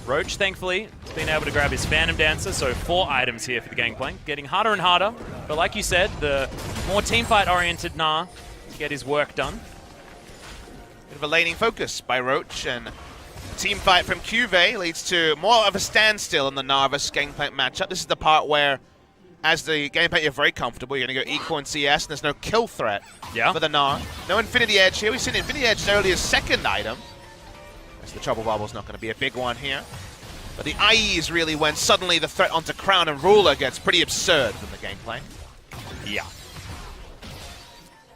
Roach, thankfully, has been able to grab his Phantom Dancer, so 4 items here for the Gangplank. Getting harder and harder. But like you said, the more teamfight-oriented Gnar to get his work done. Bit of a laning focus by Roach, and team fight from Cuvée leads to more of a standstill in the Gnar vs Gangplank matchup. This is the part where, as the Gangplank, you're very comfortable. You're going to go equal in CS, and there's no kill threat for the Gnar. No Infinity Edge here. We've seen Infinity Edge early as second item. As the Trouble Bubble's not going to be a big one here. But the IE is really when suddenly the threat onto Crown and Ruler gets pretty absurd from the Gangplank. Yeah.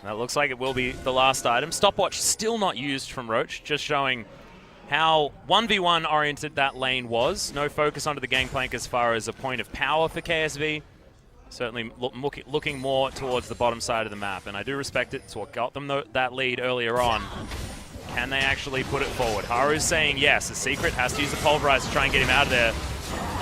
That looks like it will be the last item. Stopwatch still not used from Roach, just showing how 1v1 oriented that lane was. No focus onto the Gangplank as far as a point of power for KSV. Certainly looking more towards the bottom side of the map, and I do respect it. It's what got them that lead earlier on. Can they actually put it forward? Haru's saying yes. The Secret has to use the Pulverize to try and get him out of there.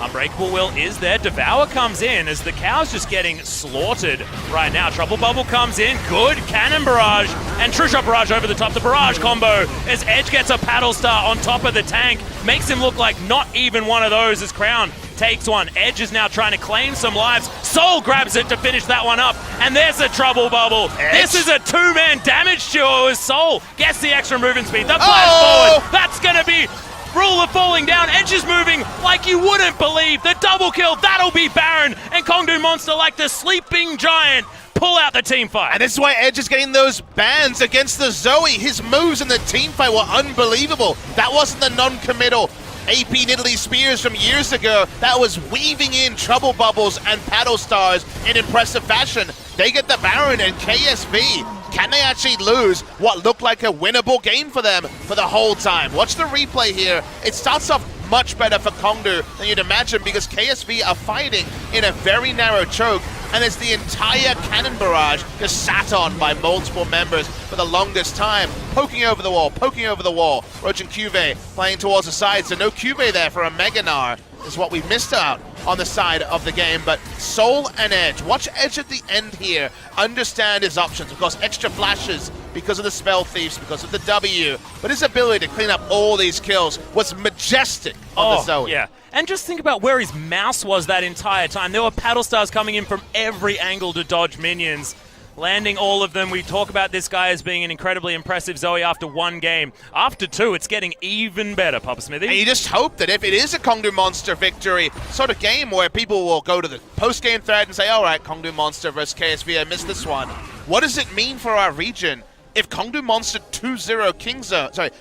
Unbreakable Will is there. Devour comes in as the Cow's just getting slaughtered right now. Trouble Bubble comes in. Good Cannon Barrage and True Shot Barrage over the top. The Barrage combo as Edge gets a Paddle Star on top of the tank. Makes him look like not even one of those as Crown takes one. Edge is now trying to claim some lives. Soul grabs it to finish that one up. And there's a Trouble Bubble. Edge. This is a 2-man damage duo as Soul gets the extra movement speed. The flash forward. That's going to be Ruler falling down. Edge is moving like you wouldn't believe. The double kill. That'll be Baron. And Kongdoo Monster, like the sleeping giant, pull out the team fight. And this is why Edge is getting those bans against the Zoe. His moves in the team fight were unbelievable. That wasn't the non-committal AP Nidalee Spears from years ago. That was weaving in Trouble Bubbles and Paddle Stars in impressive fashion. They get the Baron and KSV. Can they actually lose what looked like a winnable game for them for the whole time? Watch the replay here. It starts off much better for Kongdoo than you'd imagine because KSV are fighting in a very narrow choke, and it's the entire Cannon Barrage just sat on by multiple members for the longest time. Poking over the wall, poking over the wall. Roach and Cuvée playing towards the side, so no Cuvée there for a Mega Gnar is what we missed out on the side of the game. But Soul and Edge, watch Edge at the end here, understand his options. Of course, extra flashes because of the spell thieves, because of the W, but his ability to clean up all these kills was majestic on the Zoe. Yeah, and just think about where his mouse was that entire time. There were paddle stars coming in from every angle to dodge minions, landing all of them. We talk about this guy as being an incredibly impressive Zoe after one game. After two, it's getting even better, Papa Smithy. And you just hope that if it is a Kongdoo Monster victory sort of game where people will go to the post-game thread and say, all right, Kongdoo Monster versus KSV, I missed this one. What does it mean for our region if Kongdoo Monster 2-0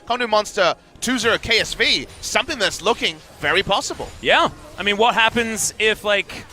Kongdoo Monster 2-0 KSV, something that's looking very possible? Yeah. I mean, what happens if, like,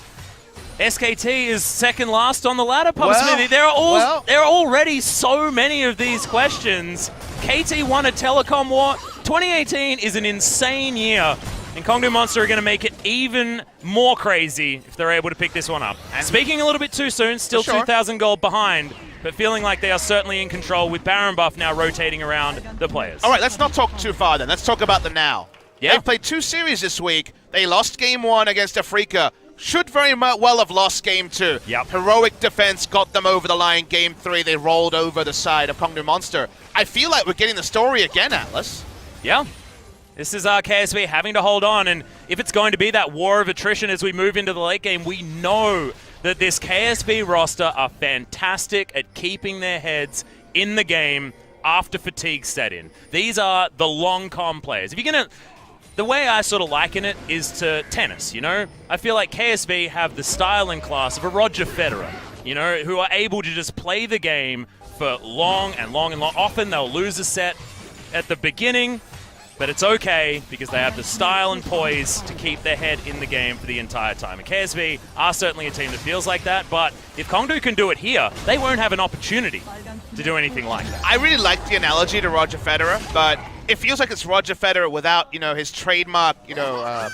SKT is second last on the ladder, Papa Smithy? There are already so many of these questions. KT won a telecom war. 2018 is an insane year, and Kongdoo Monster are going to make it even more crazy if they're able to pick this one up. And speaking a little bit too soon, still 2,000 gold behind, but feeling like they are certainly in control with Baron buff now rotating around the players. All right, let's not talk too far then. Let's talk about the now. Yeah. They've played 2 series this week. They lost game 1 against Afrika. Should very well have lost game 2. Yep. Heroic defense got them over the line. Game 3, they rolled over the side of Kongdoo Monster. I feel like we're getting the story again, Atlas. Yeah. This is our KSV having to hold on, and if it's going to be that war of attrition as we move into the late game, we know that this KSV roster are fantastic at keeping their heads in the game after fatigue set in. These are the long com players. If you're going to... The way I sort of liken it is to tennis, you know? I feel like KSV have the style and class of a Roger Federer, you know, who are able to just play the game for long and long and long. Often they'll lose a set at the beginning, but it's okay because they have the style and poise to keep their head in the game for the entire time. And KSV are certainly a team that feels like that, but if Kongdoo can do it here, they won't have an opportunity to do anything like that. I really like the analogy to Roger Federer, but it feels like it's Roger Federer without, you know, his trademark, you know,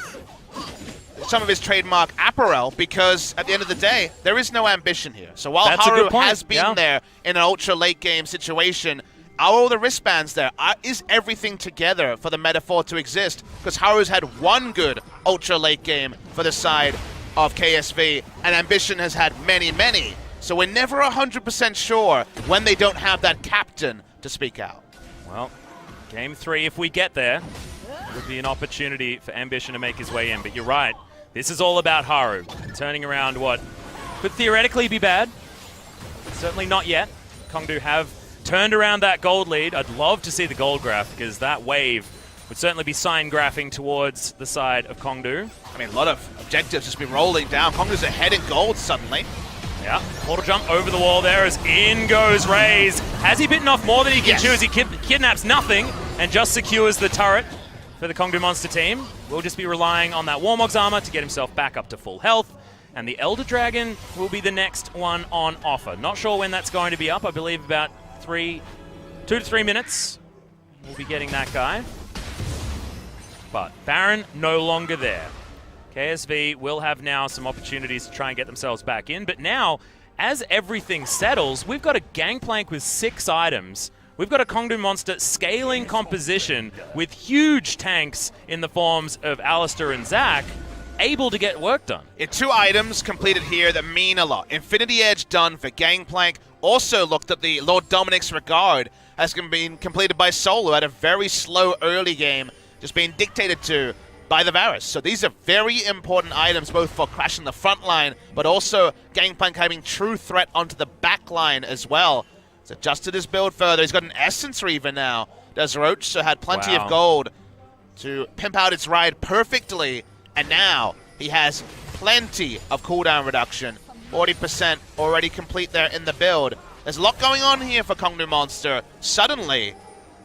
some of his trademark apparel, because at the end of the day, there is no ambition here. So while Haru has been there in an ultra late game situation, are all the wristbands there? Is everything together for the metaphor to exist? Because Haru's had one good ultra late game for the side of KSV, and Ambition has had many, many. So we're never 100% sure when they don't have that captain to speak out. Well, game 3, if we get there, would be an opportunity for Ambition to make his way in. But you're right, this is all about Haru turning around what could theoretically be bad. Certainly not yet. Kongdoo have turned around that gold lead. I'd love to see the gold graph, because that wave would certainly be sign graphing towards the side of Kongdoo. I mean, a lot of objectives just been rolling down. Kongdoo's ahead in gold suddenly. Yeah, portal jump over the wall there as in goes Raze. Has he bitten off more than he can choose? He kidnaps nothing and just secures the turret for the Kongdoo Monster team. We'll just be relying on that Warmog's armor to get himself back up to full health. And the Elder Dragon will be the next one on offer. Not sure when that's going to be up. I believe about 2 to 3 minutes. We'll be getting that guy. But Baron no longer there. KSV will have now some opportunities to try and get themselves back in. But now, as everything settles, we've got a gangplank with 6 items. We've got a Kongdoo Monster scaling composition with huge tanks in the forms of Alistair and Zac, able to get work done. 2 items completed here that mean a lot. Infinity Edge done for Gangplank. Also looked at the Lord Dominic's Regard has been completed by Solo at a very slow early game, just being dictated to by the Varus. So these are very important items, both for crashing the front line, but also Gangplank having true threat onto the back line as well. He's adjusted his build further. He's got an Essence Reaver now. Does Roach, so had plenty of gold to pimp out its ride perfectly. And now he has plenty of cooldown reduction. 40% already complete there in the build. There's a lot going on here for Kongdoo Monster. Suddenly,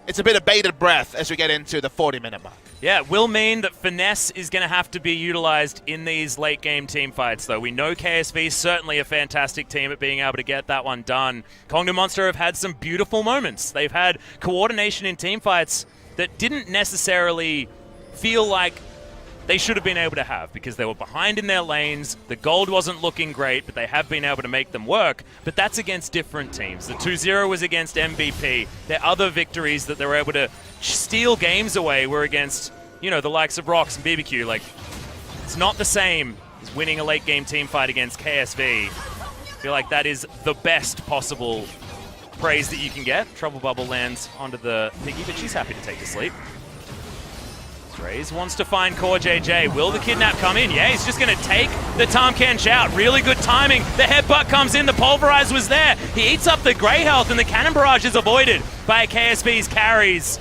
it's a bit of bated breath as we get into the 40-minute mark. Yeah, it will mean that finesse is going to have to be utilized in these late-game team fights, though. We know KSV is certainly a fantastic team at being able to get that one done. Kongdoo Monster have had some beautiful moments. They've had coordination in team fights that didn't necessarily feel like they should have been able to have, because they were behind in their lanes. The gold wasn't looking great, but they have been able to make them work. But that's against different teams. The 2-0 was against MVP. Their other victories that they were able to steal games away were against, you know, the likes of Rox and BBQ. Like, it's not the same as winning a late game team fight against KSV. I feel like that is the best possible praise that you can get. Trouble Bubble lands onto the Piggy, but she's happy to take the sleep. Raze wants to find Core JJ. Will the kidnap come in? Yeah, he's just going to take the Tarmkan shout. Really good timing. The headbutt comes in. The pulverize was there. He eats up the Grey health, and the cannon barrage is avoided by KSV's carries.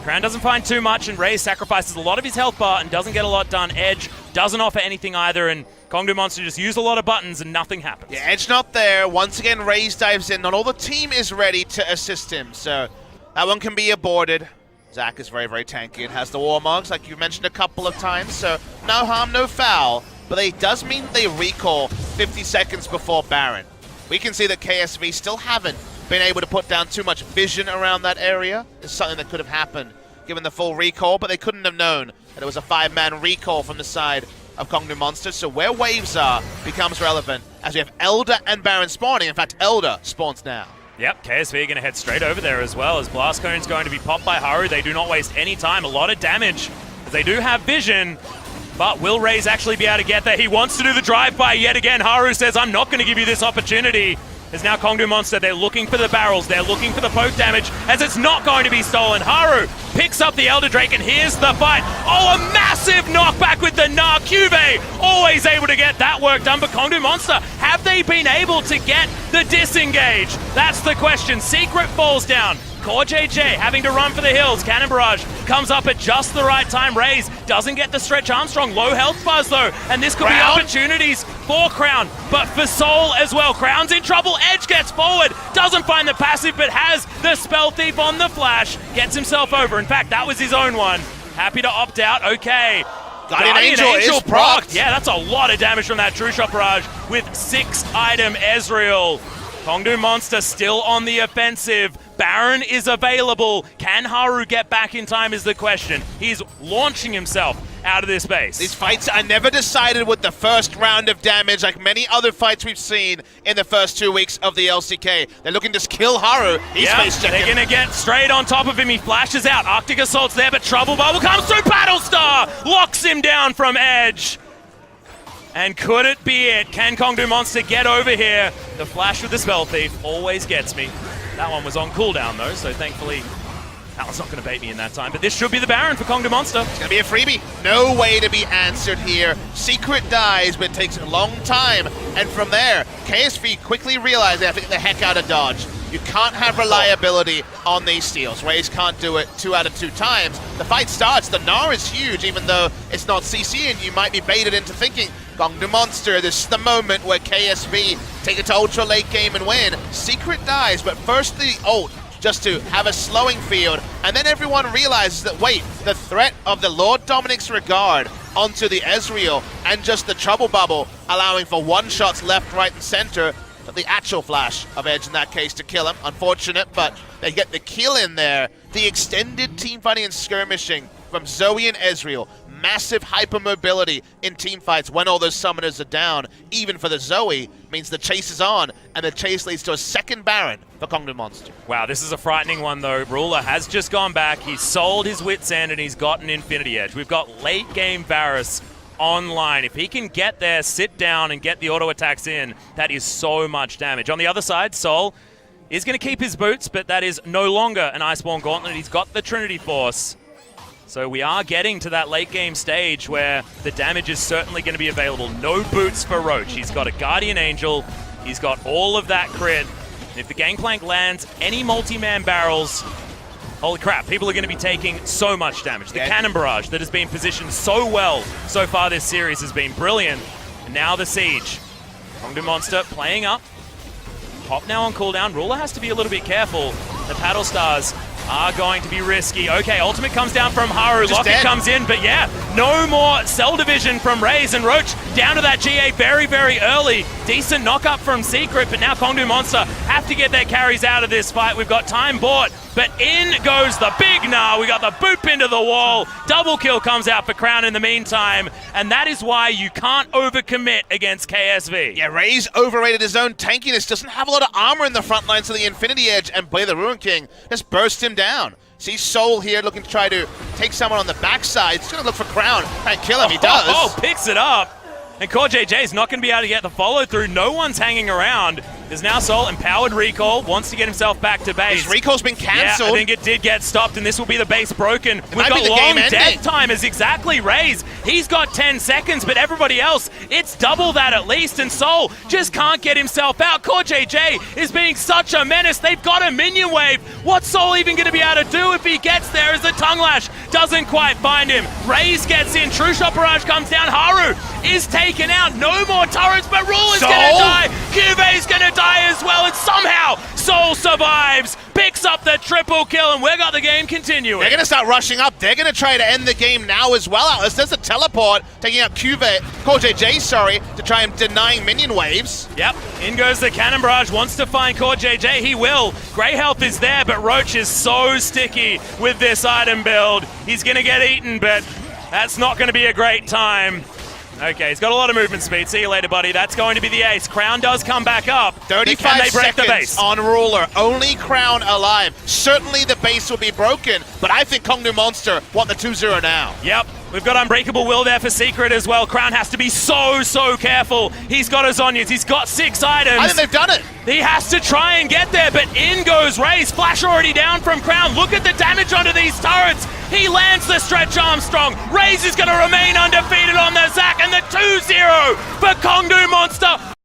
Crown doesn't find too much, and Raze sacrifices a lot of his health bar and doesn't get a lot done. Edge doesn't offer anything either, and Kongdoo Monster just used a lot of buttons and nothing happens. Yeah, Edge not there. Once again, Raze dives in. Not all the team is ready to assist him, so that one can be aborted. Zach is very, very tanky and has the Warmogs, like you mentioned a couple of times, so no harm, no foul. But it does mean they recall 50 seconds before Baron. We can see that KSV still haven't been able to put down too much vision around that area. It's something that could have happened given the full recall, but they couldn't have known that it was a 5-man recall from the side of Kongdoo Monster. So where waves are becomes relevant as we have Elder and Baron spawning. In fact, Elder spawns now. Yep, KSV are going to head straight over there as well, as Blast Cone's going to be popped by Haru. They do not waste any time. A lot of damage, as they do have vision. But will Raze actually be able to get there? He wants to do the drive-by yet again. Haru says, I'm not going to give you this opportunity. There's now Kongdoo Monster. They're looking for the barrels. They're looking for the poke damage, as it's not going to be stolen. Haru picks up the Elder Drake, and here's the fight. Oh, a massive knockback with the Gnar. QV always able to get that work done, but Kongdoo Monster, have they been able to get the disengage? That's the question. Secret falls down. Core JJ having to run for the hills. Cannon Barrage comes up at just the right time. Raze doesn't get the stretch Armstrong. Low health buzz though, and this could be opportunities for Crown, but for Soul as well. Crown's in trouble. Edge gets forward, doesn't find the passive, but has the Spell Thief on the flash. Gets himself over. In fact, that was his own one. Happy to opt out. Okay. Guardian Angel is procced. Yeah, that's a lot of damage from that True Shot Barrage with 6-item Ezreal. Kongdoo Monster still on the offensive. Baron is available. Can Haru get back in time is the question. He's launching himself out of this base. These fights are never decided with the first round of damage, like many other fights we've seen in the first 2 weeks of the LCK. They're looking to kill Haru. He's face checking. They're gonna get straight on top of him. He flashes out. Arctic Assault's there, but Trouble Bubble comes through. Battlestar locks him down from Edge. And could it be it? Can Kongdoo Monster get over here? The flash with the Spell Thief always gets me. That one was on cooldown though, so thankfully that one's not going to bait me in that time. But this should be the Baron for Kongdoo Monster. It's going to be a freebie. No way to be answered here. Secret dies, but it takes a long time. And from there, KSV quickly realize they have to get the heck out of dodge. You can't have reliability on these steals. Raze can't do it 2 out of 2 times. The fight starts. The Gnar is huge, even though it's not CC, and you might be baited into thinking, Kongdoo Monster, this is the moment where KSV take it to ultra late game and win. Secret dies, but first the ult, just to have a slowing field, and then everyone realizes that, wait, the threat of the Lord Dominic's Regard onto the Ezreal and just the Trouble Bubble, allowing for one-shots left, right, and center. But the actual flash of Edge in that case to kill him. Unfortunate, but they get the kill in there. The extended teamfighting and skirmishing from Zoe and Ezreal. Massive hypermobility in teamfights when all those summoners are down. Even for the Zoe, means the chase is on, and the chase leads to a second Baron for Kongdoo Monster. Wow, this is a frightening one though. Ruler has just gone back. He's sold his Wits End and he's got an Infinity Edge. We've got late game Varus online. If he can get there, sit down, and get the auto attacks in, that is so much damage. On the other side, Sol is going to keep his boots, but that is no longer an Iceborne Gauntlet. He's got the Trinity Force. So we are getting to that late game stage where the damage is certainly going to be available. No boots for Roach. He's got a Guardian Angel. He's got all of that crit. And if the Gangplank lands any multi-man barrels, holy crap, people are going to be taking so much damage. The Cannon Barrage that has been positioned so well so far this series has been brilliant. And now the Siege. Kongdoo Monster playing up. Pop now on cooldown. Ruler has to be a little bit careful. The Paddle Stars are going to be risky. Okay, ultimate comes down from Haru. Locket comes in, but yeah, no more cell division from Raze, and Roach down to that GA very, very early. Decent knock up from Secret, but now Kongdoo Monster have to get their carries out of this fight. We've got time bought, but in goes the big Gnar. We got the boop into the wall. Double kill comes out for Crown in the meantime, and that is why you can't overcommit against KSV. Yeah, Raze overrated his own tankiness. Doesn't have a lot of armor in the front lines of the Infinity Edge, and Blade the Ruin King just burst him down. See Soul here looking to try to take someone on the backside. He's going to look for Crown and kill him. He does. Oh, picks it up. And Core JJ's not going to be able to get the follow through. No one's hanging around. There's now Soul, empowered recall, wants to get himself back to base. His recall's been cancelled. Yeah, I think it did get stopped, and this will be the base broken. We've might got be the long game death ending. timers, exactly, Raze. He's got 10 seconds, but everybody else, it's double that at least, and Soul just can't get himself out. KSV is being such a menace. They've got a minion wave. What's Soul even going to be able to do if he gets there as the tongue lash doesn't quite find him? Raze gets in, True Shot Barrage comes down, Haru is taken out, no more turrets, but Rule is going to die. KSV's going to die as well, and somehow Soul survives, picks up the triple kill, and we've got the game continuing. They're going to start rushing up. They're going to try to end the game now as well, Atlas. There's a teleport taking out KSV, to try and denying minion waves. Yep, in goes the Cannon Barrage, wants to find KSV, he will. Grey Health is there, but Roach is so sticky with this item build. He's going to get eaten, but that's not going to be a great time. Okay, he's got a lot of movement speed. See you later, buddy. That's going to be the ace. Crown does come back up. 35 Can they break seconds the base? on Ruler. Only Crown alive. Certainly the base will be broken, but I think Kongdoo Monster want the 2-0 now. Yep. We've got Unbreakable Will there for Secret as well. Crown has to be so careful. He's got his Zhonya's. He's got 6 items. I think they've done it. He has to try and get there, but in goes Raze. Flash already down from Crown. Look at the damage onto these turrets. He lands the Stretch Armstrong. Raze is going to remain undefeated on the Zac, and the 2-0 for Kongdoo Monster